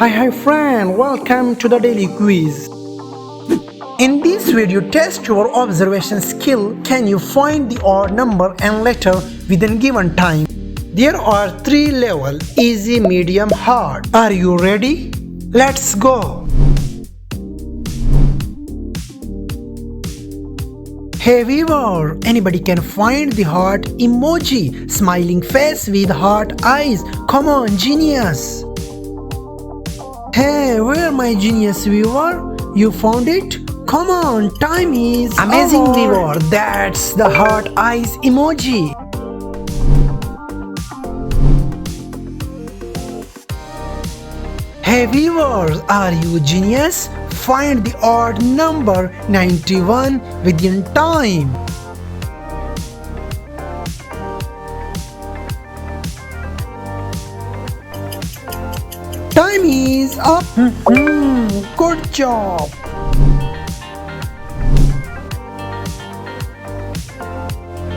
Hi friend, welcome to the daily quiz. In this video, test your observation skill. Can you find the odd number and letter within given time? There are three levels: easy, medium, hard. Are you ready? Let's go. Hey viewer, anybody can find the heart emoji, smiling face with heart eyes. Come on, genius. Hey, where my genius viewer? You found it? Come on, time is amazing over. Viewer, that's the heart eyes emoji. Hey viewers, are you genius? Find the odd number 91 within time. Time is up. Good job.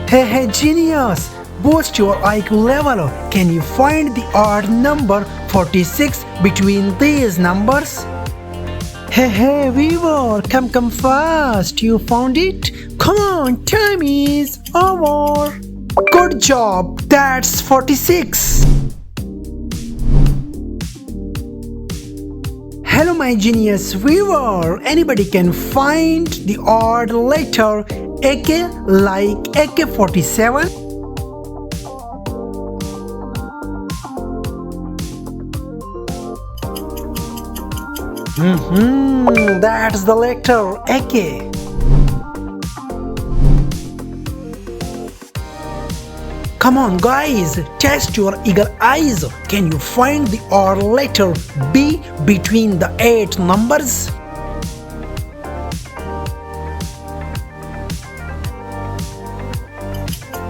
Hey genius, boost your IQ level. Can you find the odd number 46 between these numbers? Hey viewer, come fast. You found it? Come on, time is over. Good job. That's 46. Hello my genius viewer, anybody can find the odd letter AK like AK-47? That's the letter AK. Come on guys, test your eagle eyes. Can you find the odd letter B between the 8 numbers?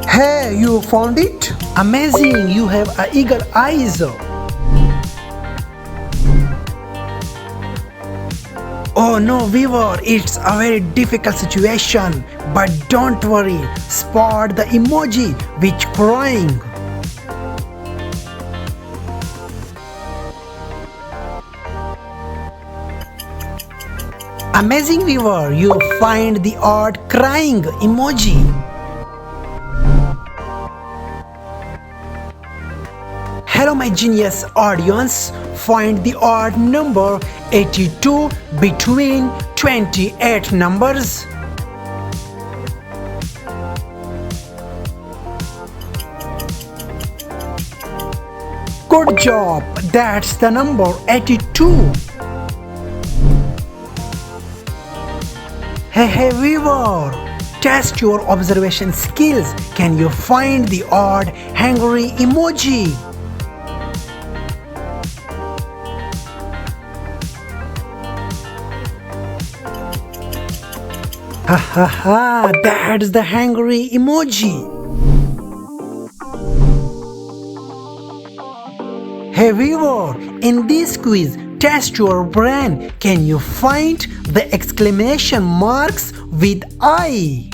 Hey, you found it? Amazing, you have a eagle eyes. Oh no viewer, it's a very difficult situation, but don't worry, spot the emoji which crying. Amazing viewer, you find the odd crying emoji. Hello my genius audience, find the odd number 82 between 28 numbers. Good job, that's the number 82. Hey viewer, test your observation skills. Can you find the odd hungry emoji? That's the hungry emoji. Hey viewer, in this quiz, test your brain. Can you find the exclamation marks with I?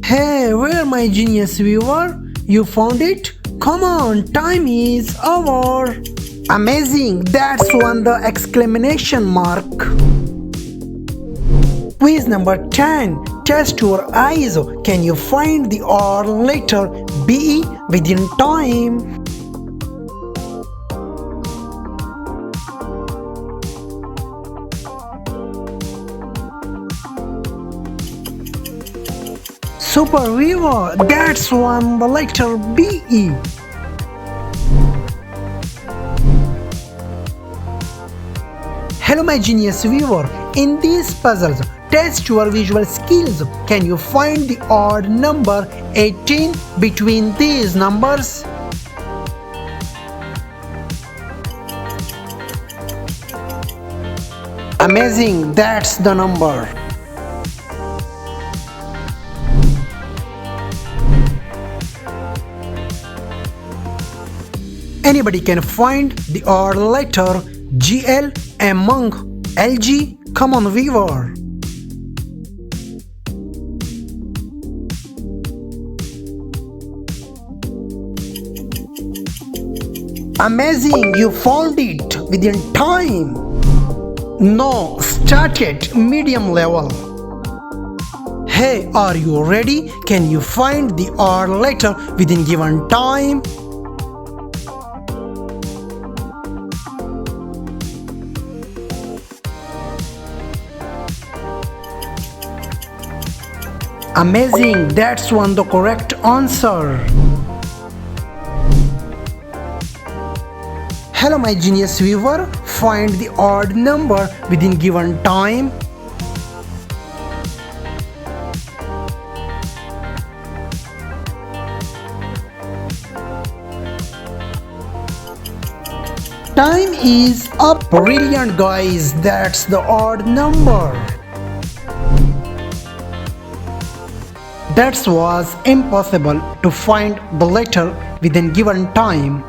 Hey, where my genius viewer? You found it? Come on, time is over. Amazing, that's one the exclamation mark. Quiz number 10. Test your eyes. Can you find the odd letter B within time? Super viewer, that's one the letter BE. Hello my genius viewer, in these puzzles, test your visual skills. Can you find the odd number 18 between these numbers? Amazing, that's the number. Anybody can find the odd letter GL among LG? Come on viewer. Amazing, you found it. within time. No, start at medium level. Hey, are you ready? Can you find the odd letter within given time? Amazing, that's one the correct answer. Hello my genius viewer, find the odd number within given time. Time is up. Brilliant guys, that's the odd number. That was impossible to find the letter within given time.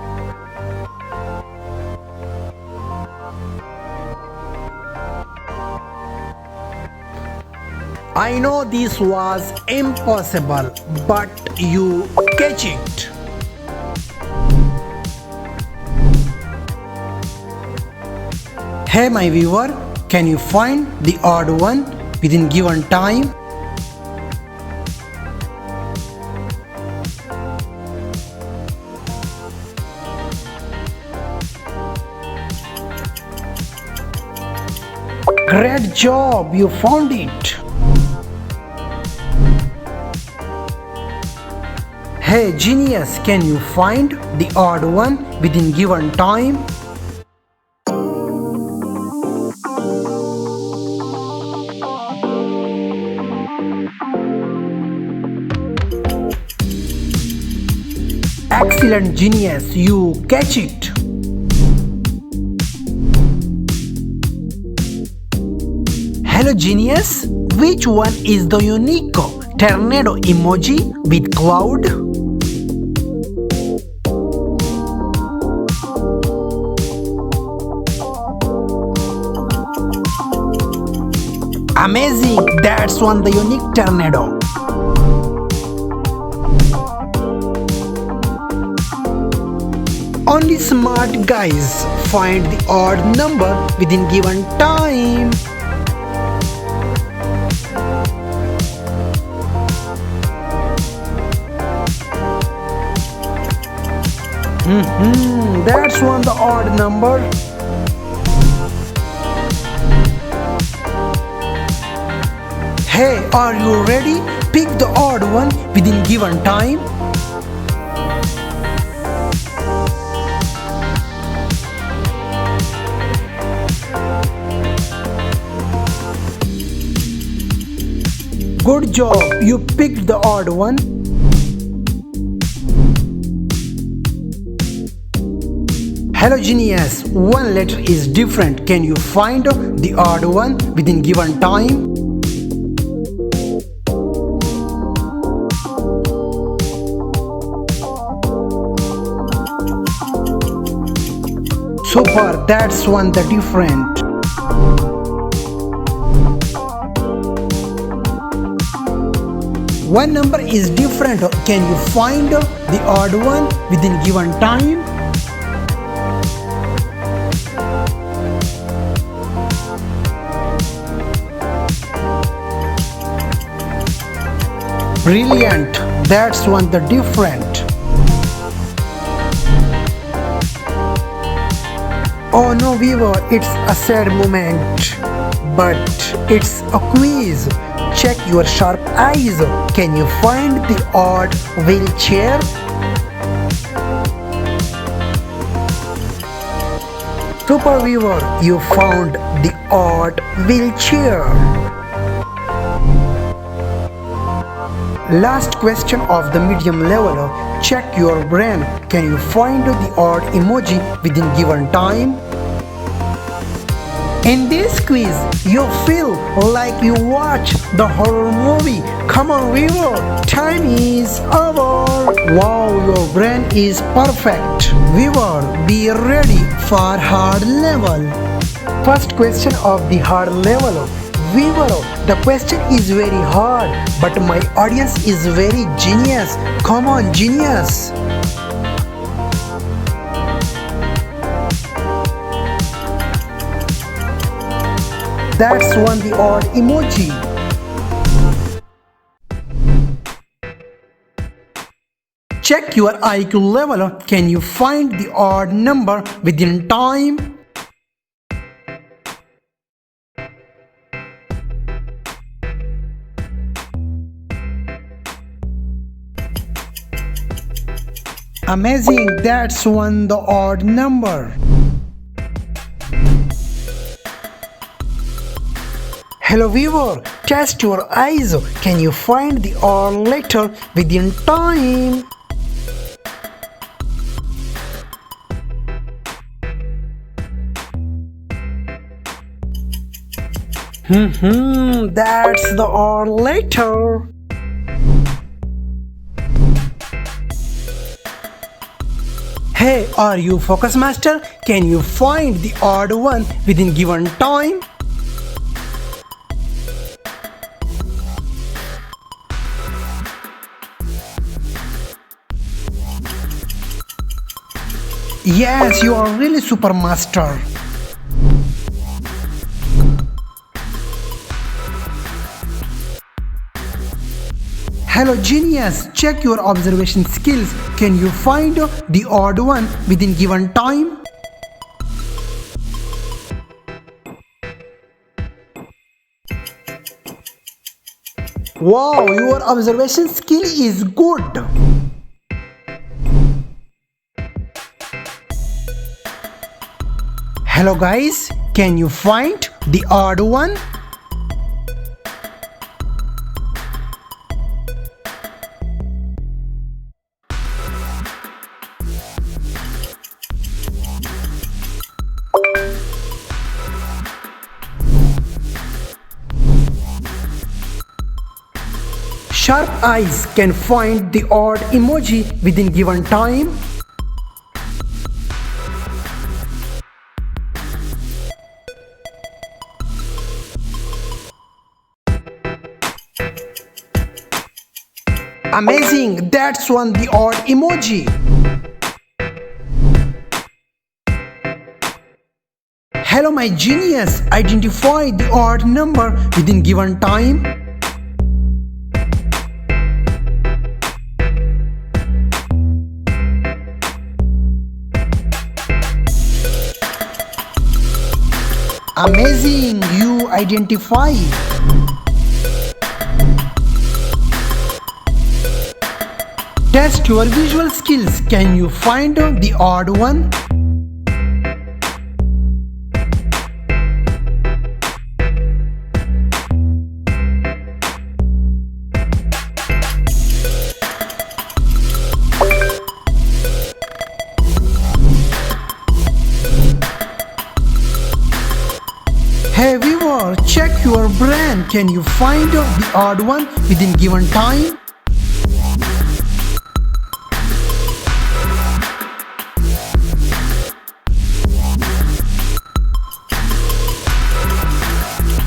I know this was impossible, but you catch it. Hey my viewer, can you find the odd one within given time? Great job, you found it. Hey genius, can you find the odd one within given time? Excellent genius, you catch it. Hello genius, which one is the unique tornado emoji with cloud? Amazing, that's one the unique tornado. Only smart guys find the odd number within given time. That's one the odd number. Hey, are you ready? Pick the odd one within given time. Good job, you picked the odd one. Hello genius, one letter is different. Can you find the odd one within given time? Super, that's one the different. One number is different. Can you find the odd one within given time? Brilliant, that's one the different. Oh no viewer, it's a sad moment, but it's a quiz. Check your sharp eyes. Can you find the odd wheelchair? Super viewer, you found the odd wheelchair. Last question of the medium level. Check your brain. Can you find the odd emoji within given time? In this quiz, you feel like you watch the horror movie. Come on viewer, time is over. Wow, your brain is perfect. Viewer, be ready for hard level. First question of the hard level. Viewer, the question is very hard, but my audience is very genius. Come on, genius. that's one the odd emoji. Check your IQ level. Can you find the odd number within time? Amazing, that's one the odd number. Hello viewer, test your eyes. Can you find the odd letter within time? That's the odd letter. Hey, are you focus master? Can you find the odd one within given time? Yes, you are really super master. Hello genius, check your observation skills. Can you find the odd one within given time? Wow, your observation skill is good. Hello guys, can you find the odd one? Sharp eyes can find the odd emoji within given time. Amazing, that's one the odd emoji. Hello my genius, identify the odd number within given time. Amazing, you identify. Test your visual skills. Can you find the odd one? Hey viewer, check your brain. Can you find the odd one within given time?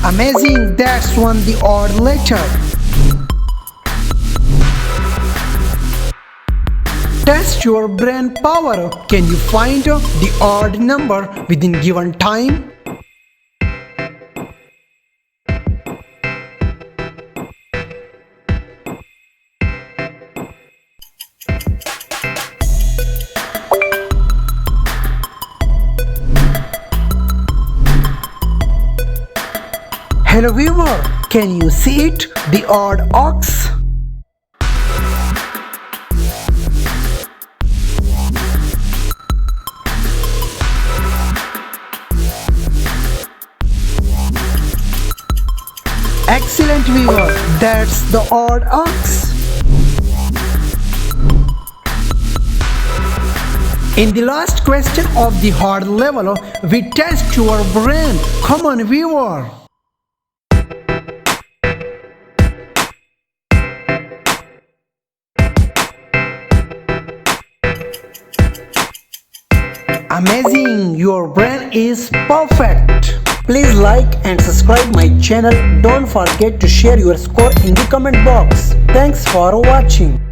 Amazing, that's one the odd letter. Test your brain power. Can you find the odd number within given time? Hello viewer, can you see it? The odd ox? Excellent viewer, that's the odd ox. In the last question of the hard level, we test your brain. Come on viewer. Amazing, your brain is perfect. Please like and subscribe my channel. Don't forget to share your score in the comment box. Thanks for watching.